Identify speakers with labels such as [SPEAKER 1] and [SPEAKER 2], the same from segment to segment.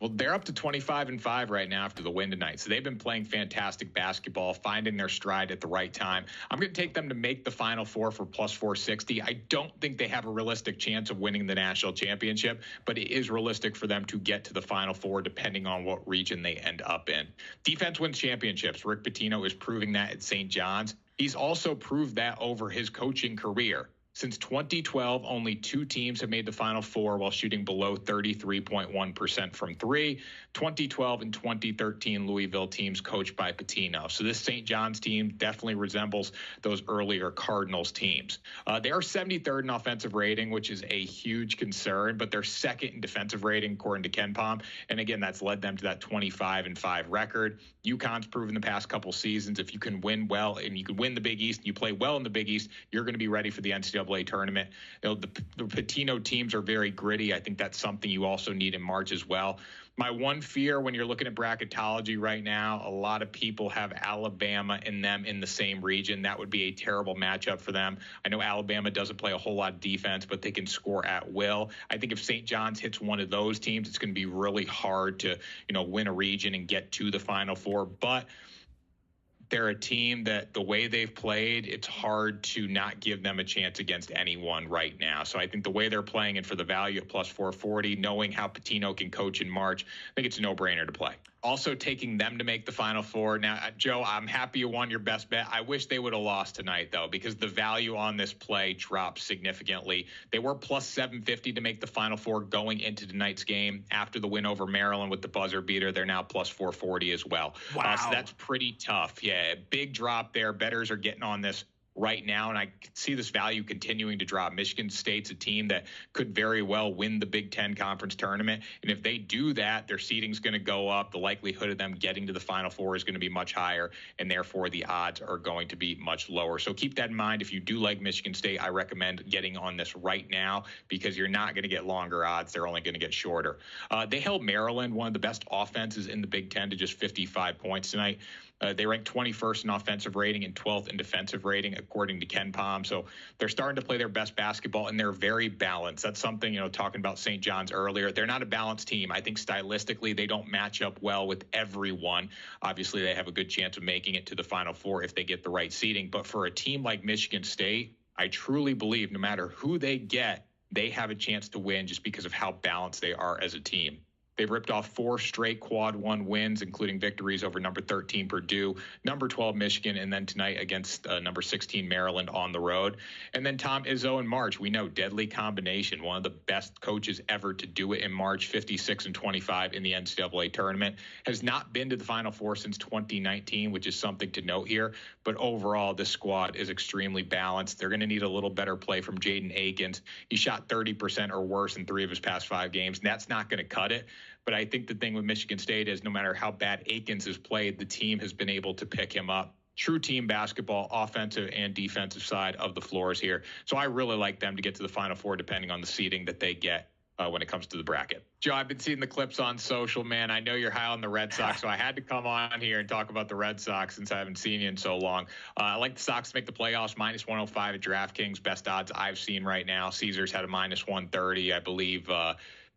[SPEAKER 1] Well, they're up to 25-5 right now after the win tonight. So they've been playing fantastic basketball, finding their stride at the right time. I'm going to take them to make the Final Four for plus 460. I don't think they have a realistic chance of winning the national championship, but it is realistic for them to get to the Final Four depending on what region they end up in. Defense wins championships. Rick Pitino is proving that at St. John's. He's also proved that over his coaching career. Since 2012, only 2 teams have made the Final Four while shooting below 33.1% from three. 2012 and 2013 Louisville teams coached by Pitino. So this St. John's team definitely resembles those earlier Cardinals teams. They are 73rd in offensive rating, which is a huge concern, but they're second in defensive rating according to Ken Pom. And again, that's led them to that 25-5 record. UConn's proven the past couple seasons, if you can win well and you can win the Big East and you play well in the Big East, you're going to be ready for the NCAA tournament. You know, the Pitino teams are very gritty. I think that's something you also need in March as well. My one fear when you're looking at bracketology right now, a lot of people have Alabama and them in the same region. That would be a terrible matchup for them. I know Alabama doesn't play a whole lot of defense, but they can score at will. I think if St. John's hits one of those teams, it's going to be really hard to, win a region and get to the Final Four. But they're a team that the way they've played, it's hard to not give them a chance against anyone right now. So I think the way they're playing and for the value at plus 440, knowing how Pitino can coach in March, I think it's a no-brainer to play. Also taking them to make the Final Four. Now, Joe, I'm happy you won your best bet. I wish they would have lost tonight, though, because the value on this play dropped significantly. They were plus 750 to make the Final Four going into tonight's game. After the win over Maryland with the buzzer beater, they're now plus 440 as well.
[SPEAKER 2] Wow.
[SPEAKER 1] So that's pretty tough. Yeah, big drop there. Bettors are getting on this right now, and I see this value continuing to drop. Michigan State's a team that could very well win the Big Ten Conference tournament, and if they do that, their seeding's going to go up. The likelihood of them getting to the Final Four is going to be much higher, and therefore the odds are going to be much lower. So keep that in mind. If you do like Michigan State, I recommend getting on this right now because you're not going to get longer odds. They're only going to get shorter. They held Maryland, one of the best offenses in the Big Ten, to just 55 points tonight. They ranked 21st in offensive rating and 12th in defensive rating, according to Ken Pom. So they're starting to play their best basketball, and they're very balanced. That's something, talking about St. John's earlier. They're not a balanced team. I think stylistically they don't match up well with everyone. Obviously, they have a good chance of making it to the Final Four if they get the right seeding. But for a team like Michigan State, I truly believe no matter who they get, they have a chance to win just because of how balanced they are as a team. They've ripped off 4 straight quad 1 wins, including victories over number 13 Purdue, number 12 Michigan, and then tonight against number 16 Maryland on the road. And then Tom Izzo in March. We know deadly combination, one of the best coaches ever to do it in March, 56-25 in the NCAA tournament. Has not been to the Final Four since 2019, which is something to note here. But overall, this squad is extremely balanced. They're going to need a little better play from Jaden Akins. He shot 30% or worse in 3 of his past 5 games. And that's not going to cut it. But I think the thing with Michigan State is no matter how bad Akins has played, the team has been able to pick him up. True team basketball, offensive and defensive side of the floors here. So I really like them to get to the Final Four depending on the seeding that they get when it comes to the bracket. Joe, I've been seeing the clips on social, man. I know you're high on the Red Sox, so I had to come on here and talk about the Red Sox since I haven't seen you in so long. I like the Sox to make the playoffs, minus 105 at DraftKings, best odds I've seen right now. Caesars had a minus 130, I believe.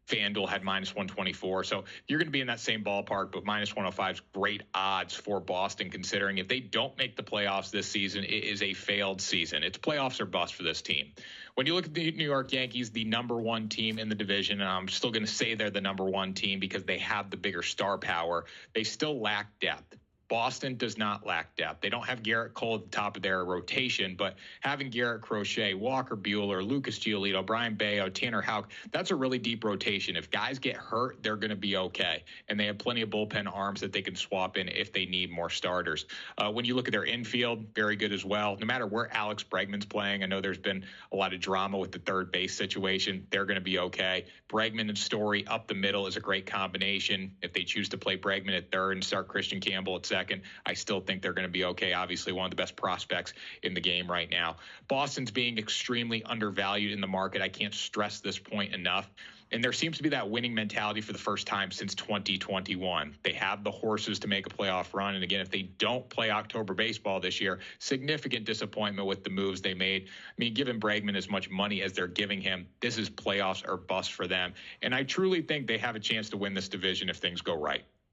[SPEAKER 1] FanDuel had minus 124. So you're going to be in that same ballpark, but minus 105 is great odds for Boston, considering if they don't make the playoffs this season, it is a failed season. It's playoffs or bust for this team. When you look at the New York Yankees, the number 1 team in the division, and I'm still going to say they're the number 1 team because they have the bigger star power, they still lack depth. Boston does not lack depth. They don't have Garrett Cole at the top of their rotation, but having Garrett Crochet, Walker Buehler, Lucas Giolito, Brian Bayo, Tanner Houck, that's a really deep rotation. If guys get hurt, they're going to be okay. And they have plenty of bullpen arms that they can swap in if they need more starters. When you look at their infield, very good as well. No matter where Alex Bregman's playing, I know there's been a lot of drama with the third base situation. They're going to be okay. Bregman and Story up the middle is a great combination. If they choose to play Bregman at third and start Christian Campbell at second, second. I still think they're going to be okay. Obviously, one of the best prospects in the game right now. Boston's being extremely undervalued in the market. I can't stress this point enough. And there seems to be that winning mentality for the first time since 2021. They have the horses to make a playoff run. And again, if they don't play October baseball this year, significant disappointment with the moves they made. I mean, giving Bregman as much money as they're giving him, this is playoffs or bust for them. And I truly think they have a chance to win this division if things go right.